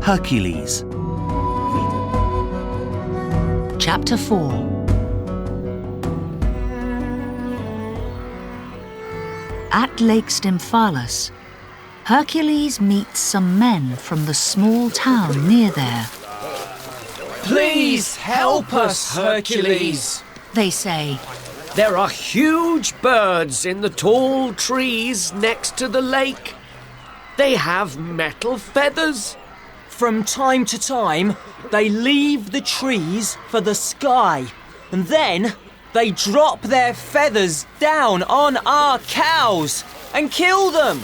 Hercules. Chapter 4. At Lake Stymphалис, Hercules meets some men from the small town near there. Please help us, Hercules, They say. There are huge birds in the tall trees next to the lake. They have metal feathers. From time to time, they leave the trees for the sky, and then they drop their feathers down on our cows and kill them.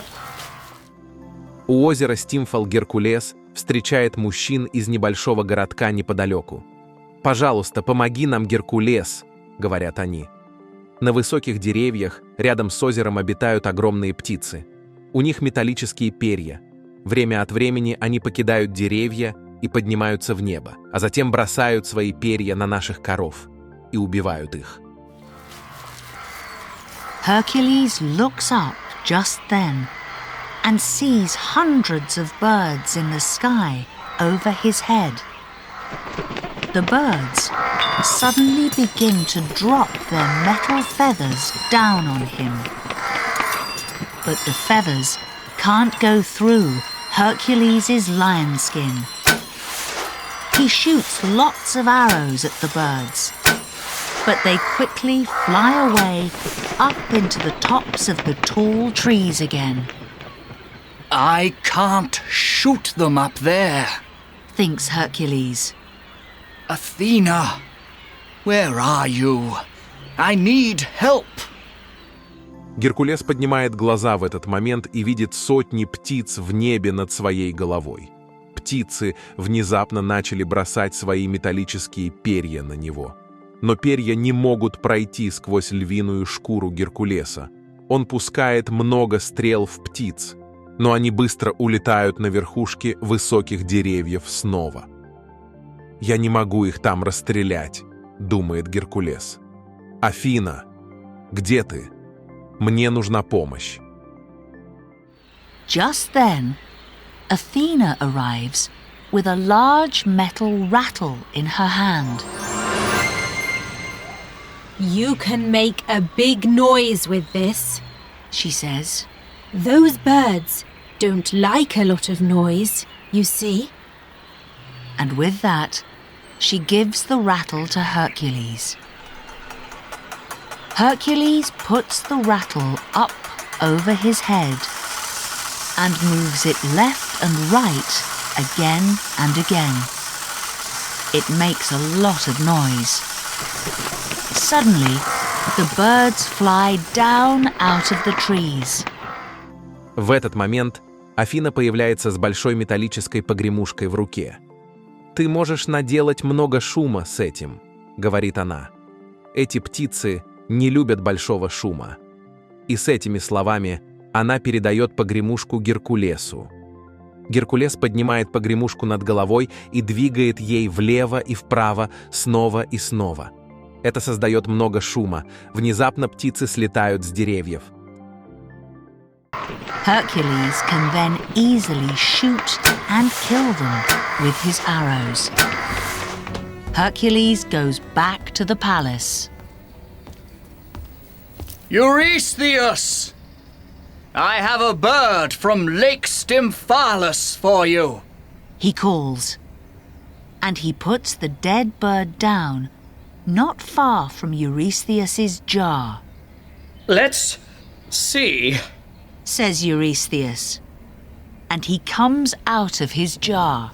У озера Стимфал-Геркулес встречает мужчин из небольшого городка неподалеку. «Пожалуйста, помоги нам, Геркулес», — говорят они. На высоких деревьях рядом с озером обитают огромные птицы. У них металлические перья. Время от времени они покидают деревья и поднимаются в небо, а затем бросают свои перья на наших коров и убивают их. Hercules looks up just then and sees hundreds of birds in the sky over his head. The birds suddenly begin to drop their metal feathers down on him. But the feathers can't go through Hercules' lion skin. He shoots lots of arrows at the birds, but they quickly fly away up into the tops of the tall trees again. I can't shoot them up there. Thinks Hercules. Athena, where are you? I need help. Геркулес поднимает глаза в этот момент и видит сотни птиц в небе над своей головой. Птицы внезапно начали бросать свои металлические перья на него. Но перья не могут пройти сквозь львиную шкуру Геркулеса. Он пускает много стрел в птиц, но они быстро улетают на верхушки высоких деревьев снова. «Я не могу их там расстрелять», — думает Геркулес. «Афина, где ты? Мне нужна помощь». Just then, Athena arrives with a large metal rattle in her hand. You can make a big noise with this, She says. Those birds don't like a lot of noise, you see. And with that, she gives the rattle to Hercules. Hercules puts the rattle up over his head and moves it left and right again and again. It makes a lot of noise. Suddenly, the birds fly down out of the trees. В этот момент Афина появляется с большой металлической погремушкой в руке. «Ты можешь наделать много шума с этим», — говорит она. Эти птицы не любят большого шума. И с этими словами она передает погремушку Геркулесу. Геркулес поднимает погремушку над головой и двигает ей влево и вправо снова и снова. Это создает много шума. Внезапно птицы слетают с деревьев. Hercules can then easily shoot and kill them with his arrows. Hercules goes back to the palace. Eurystheus! I have a bird from Lake Stymphалис for you. He calls. And he puts the dead bird down, not far from Eurystheus's jar. Let's see. Says Eurystheus. And he comes out of his jar.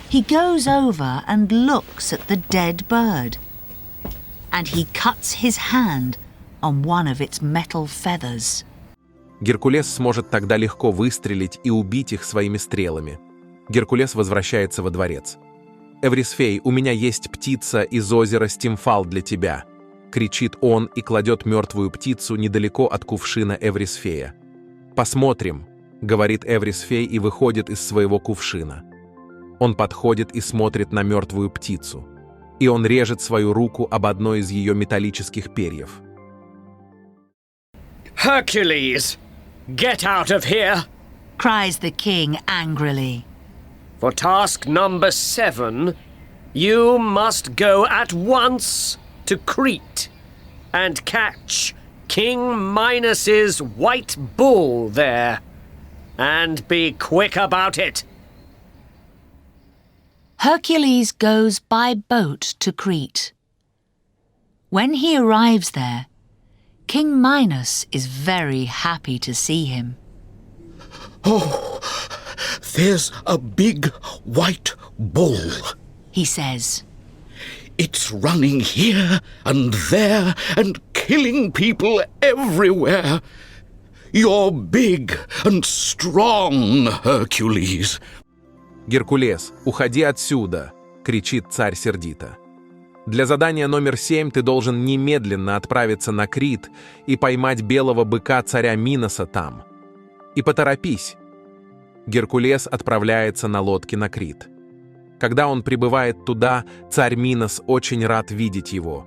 He goes over and looks at the dead bird. And he cuts his hand on one of its metal feathers. Геркулес сможет тогда легко выстрелить и убить их своими стрелами. Геркулес возвращается во дворец. «Эврисфей, у меня есть птица из озера Стимфал для тебя», — кричит он и кладет мертвую птицу недалеко от кувшина Эврисфея. «Посмотрим», — говорит Эврисфей и выходит из своего кувшина. Он подходит и смотрит на мертвую птицу. И он режет свою руку об одно из ее металлических перьев. Hercules, get out of here! Cries the king angrily. For task number 7, you must go at once to Crete and catch King Minos's white bull there. And be quick about it. Hercules goes by boat to Crete. When he arrives there, King Minos is very happy to see him. Oh, there's a big white bull, He says. It's running here and there and killing people everywhere. You're big and strong, Hercules. «Геркулес, уходи отсюда!» — кричит царь сердито. «Для задания номер 7 ты должен немедленно отправиться на Крит и поймать белого быка царя Миноса там. И поторопись!» Геркулес отправляется на лодке на Крит. Когда он прибывает туда, царь Минос очень рад видеть его.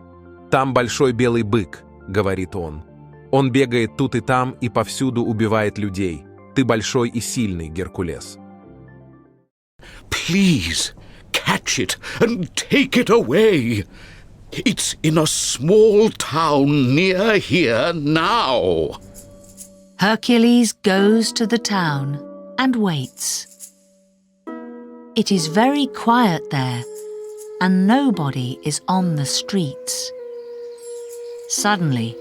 «Там большой белый бык», — говорит он. «Он бегает тут и там и повсюду убивает людей. Ты большой и сильный, Геркулес». Please, catch it and take it away. It's in a small town near here now. Hercules goes to the town and waits. It is very quiet there, and nobody is on the streets. Suddenly,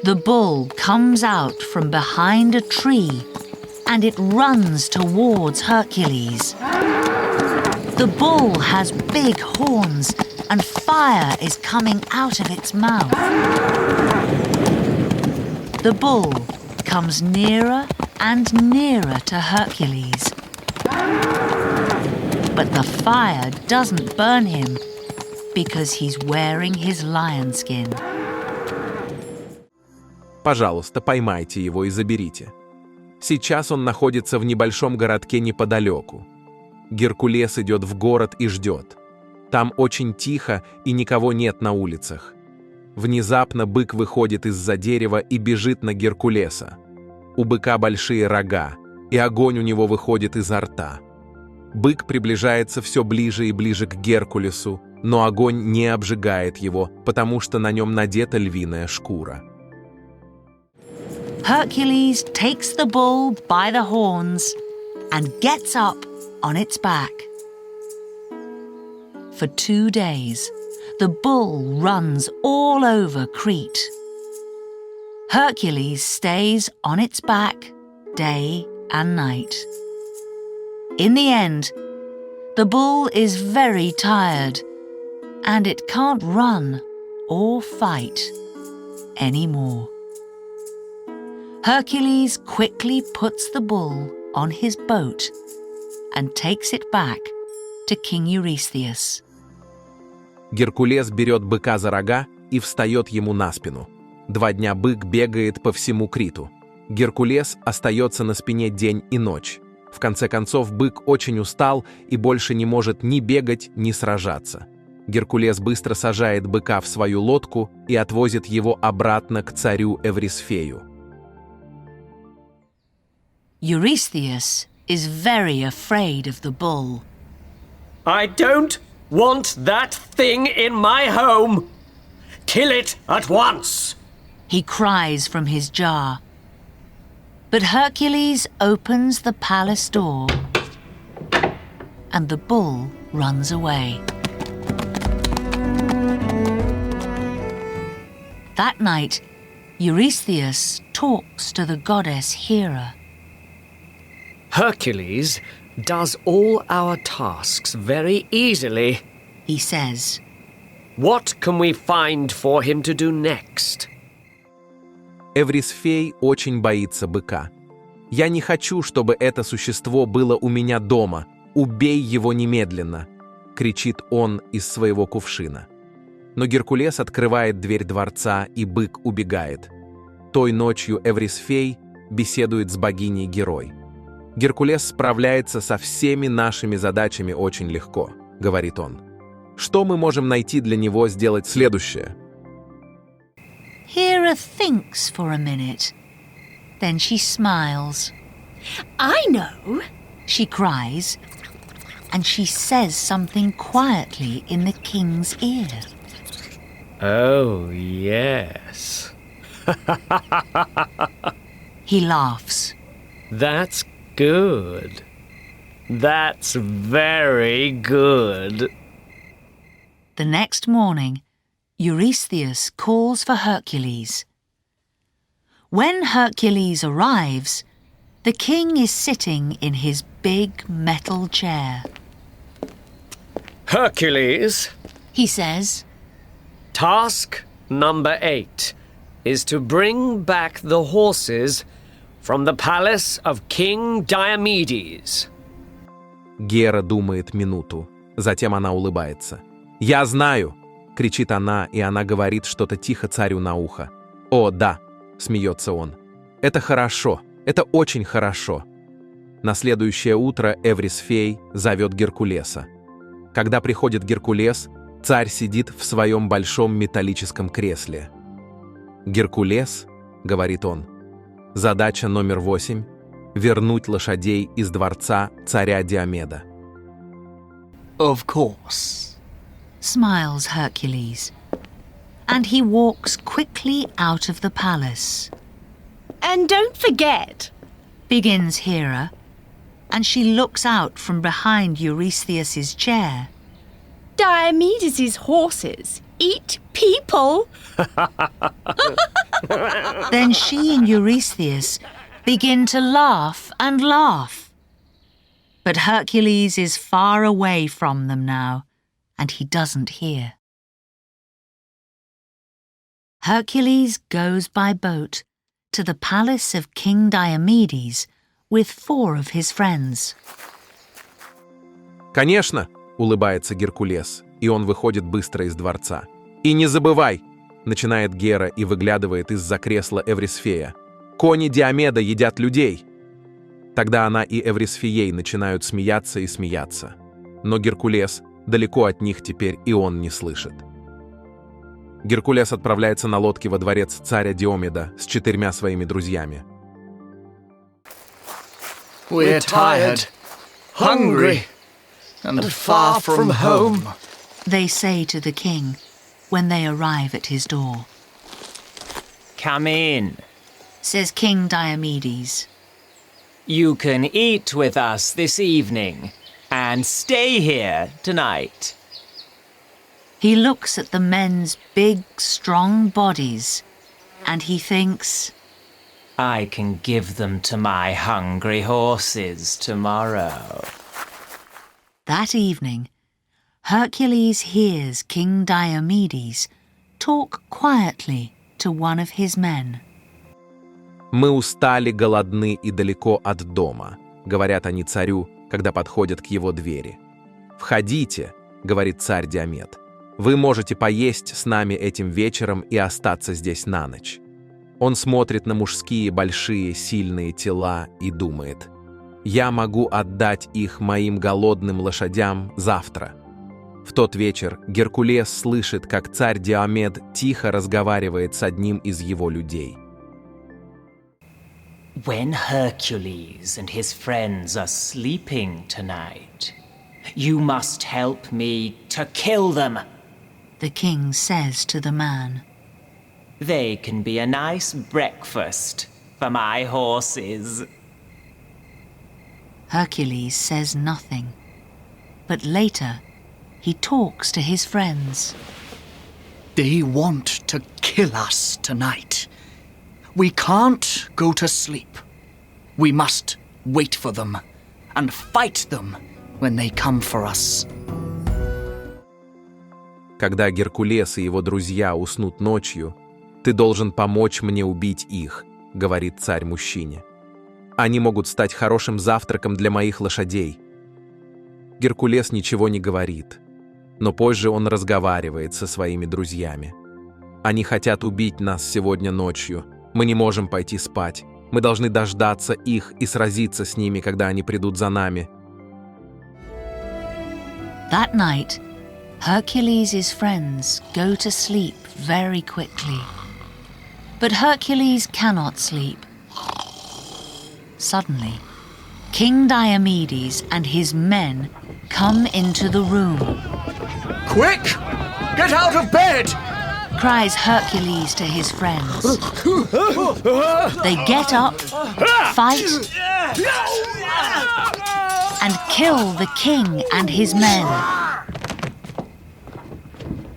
the bull comes out from behind a tree, and it runs towards Hercules. The bull has big horns, and fire is coming out of its mouth. The bull comes nearer and nearer to Hercules. But the fire doesn't burn him because he's wearing his lion skin. Пожалуйста, поймайте его и заберите. Сейчас он находится в небольшом городке неподалеку. Геркулес идет в город и ждет. Там очень тихо и никого нет на улицах. Внезапно бык выходит из-за дерева и бежит на Геркулеса. У быка большие рога, и огонь у него выходит изо рта. Бык приближается все ближе и ближе к Геркулесу, но огонь не обжигает его, потому что на нем надета львиная шкура. Hercules takes the bull by the horns and gets up on its back. For 2 days, the bull runs all over Crete. Hercules stays on its back day and night. In the end, the bull is very tired, and it can't run or fight anymore. Hercules quickly puts the bull on his boat and takes it back to King Eurystheus. Геркулес берет быка за рога и встает ему на спину. 2 дня бык бегает по всему Криту. Геркулес остается на спине день и ночь. В конце концов, бык очень устал и больше не может ни бегать, ни сражаться. Геркулес быстро сажает быка в свою лодку и отвозит его обратно к царю Эврисфею. Eurystheus is very afraid of the bull. I don't want that thing in my home. Kill it at once. He cries from his jar. But Hercules opens the palace door, and the bull runs away. That night, Eurystheus talks to the goddess Hera. Hercules does all our tasks very easily. He says, What can we find for him to do next? Эврисфей очень боится быка. «Я не хочу, чтобы это существо было у меня дома. Убей его немедленно!» — кричит он из своего кувшина. Но Геркулес открывает дверь дворца, и бык убегает. Той ночью Эврисфей беседует с богиней Герой. «Геркулес справляется со всеми нашими задачами очень легко», — говорит он. «Что мы можем найти для него сделать следующее?» Hera thinks for a minute. Then she smiles. I know. She cries. and she says something quietly in the king's ear. Oh, yes. He laughs. That's good. That's very good. The next morning, Eurystheus calls for Hercules. When Hercules arrives, the king is sitting in his big metal chair. Hercules, He says, task number 8 is to bring back the horses from the palace of King Diomedes. Гера думает минуту. Затем она улыбается. «Я знаю!» — кричит она, и она говорит что-то тихо царю на ухо. «О, да!» — смеется он. «Это хорошо! Это очень хорошо!» На следующее утро Эврисфей зовет Геркулеса. Когда приходит Геркулес, царь сидит в своем большом металлическом кресле. «Геркулес», — говорит он, — «задача номер 8 — вернуть лошадей из дворца царя Диомеда». Of course. smiles Hercules, and he walks quickly out of the palace. And don't forget, Begins Hera, and she looks out from behind Eurystheus's chair. Diomedes' horses eat people. Then she and Eurystheus begin to laugh and laugh. But Hercules is far away from them now, and he doesn't hear. Hercules goes by boat to the palace of King Diomedes with 4 of his friends. «Конечно!» — улыбается Геркулес, и он выходит быстро из дворца. «И не забывай!» — начинает Гера и выглядывает из-за кресла Эврисфея. «Кони Диомеда едят людей!» Тогда она и Эврисфеей начинают смеяться и смеяться. Но Геркулес далеко от них теперь, и он не слышит. Геркулес отправляется на лодке во дворец царя Диомеда с 4 своими друзьями. We're tired, hungry, and far from home. They say to the king when they arrive at his door. Come in. Says King Diomedes. You can eat with us this evening and stay here tonight. He looks at the men's big, strong bodies, and he thinks, I can give them to my hungry horses tomorrow. That evening, Hercules hears King Diomedes talk quietly to one of his men. «Мы устали, голодны и далеко от дома», — говорят они царю, когда подходят к его двери. «Входите», — говорит царь Диомед. «Вы можете поесть с нами этим вечером и остаться здесь на ночь». Он смотрит на мужские большие сильные тела и думает: «Я могу отдать их моим голодным лошадям завтра». В тот вечер Геркулес слышит, как царь Диомед тихо разговаривает с одним из его людей. When Hercules and his friends are sleeping tonight, you must help me to kill them. The king says to the man. They can be a nice breakfast for my horses. Hercules says nothing, but later he talks to his friends. They want to kill us tonight. We can't go to sleep. We must wait for them and fight them when they come for us. Когда Геркулес и его друзья уснут ночью, ты должен помочь мне убить их, говорит царь мужчине. Они могут стать хорошим завтраком для моих лошадей. Геркулес ничего не говорит, но позже он разговаривает со своими друзьями. Они хотят убить нас сегодня ночью. Мы не можем пойти спать. Мы должны дождаться их и сразиться с ними, когда они придут за нами. That night, Hercules' friends go to sleep very quickly. But Hercules cannot sleep. Suddenly, King Diomedes and his men come into the room. Quick! Get out of bed! Cries Hercules to his friends. They get up, fight, and kill the king and his men.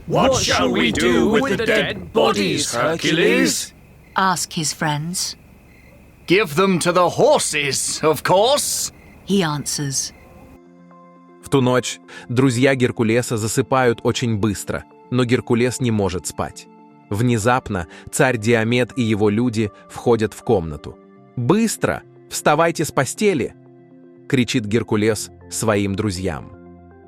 What shall we do with the dead bodies, Hercules? Ask his friends. Give them to the horses, of course. He answers. В ту ночь друзья Геркулеса засыпают очень быстро, но Геркулес не может спать. Внезапно царь Диомед и его люди входят в комнату. «Быстро! Вставайте с постели!» — кричит Геркулес своим друзьям.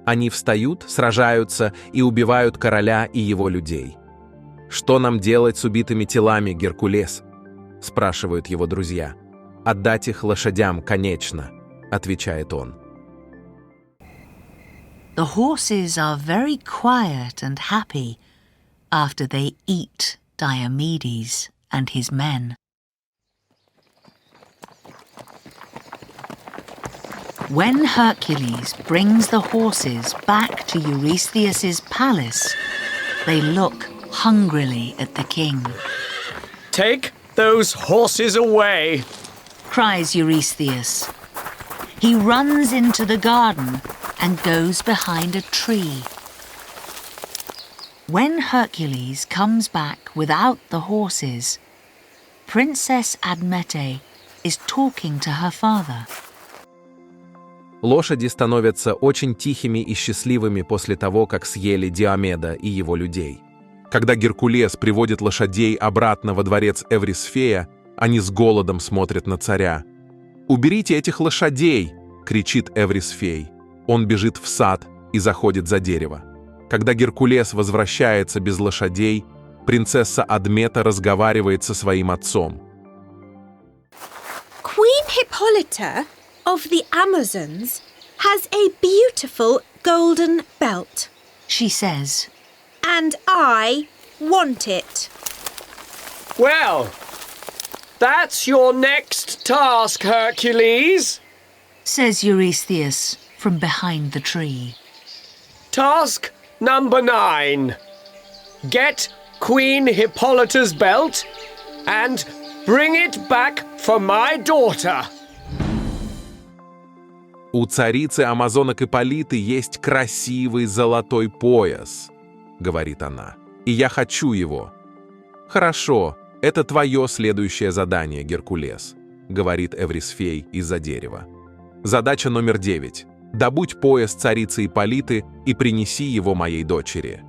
Они встают, сражаются и убивают короля и его людей. «Что нам делать с убитыми телами, Геркулес?» — спрашивают его друзья. «Отдать их лошадям, конечно», — отвечает он. The horses are very quiet and happy after they eat Diomedes and his men. When Hercules brings the horses back to Eurystheus's palace, they look hungrily at the king. Take those horses away. Cries Eurystheus. He runs into the garden and goes behind a tree. When Hercules comes back without the horses, Princess Admete is talking to her father. Лошади становятся очень тихими и счастливыми после того, как съели Диомеда и его людей. Когда Геркулес приводит лошадей обратно во дворец Эврисфея, они с голодом смотрят на царя. «Уберите этих лошадей!» — кричит Эврисфей. Он бежит в сад и заходит за дерево. Когда Геркулес возвращается без лошадей, принцесса Адмета разговаривает со своим отцом. Queen Hippolyta of the Amazons has a beautiful golden belt. She says, And I want it. Well, that's your next task, Hercules. says Eurystheus from behind the tree. Task number 9. Get Queen Hippolyta's belt and bring it back for my daughter. «У царицы амазонок Ипполиты есть красивый золотой пояс», — говорит она, — «и я хочу его». «Хорошо, это твое следующее задание, Геркулес», — говорит Эврисфей из-за дерева. Задача номер 9. Добудь пояс царицы Ипполиты и принеси его моей дочери.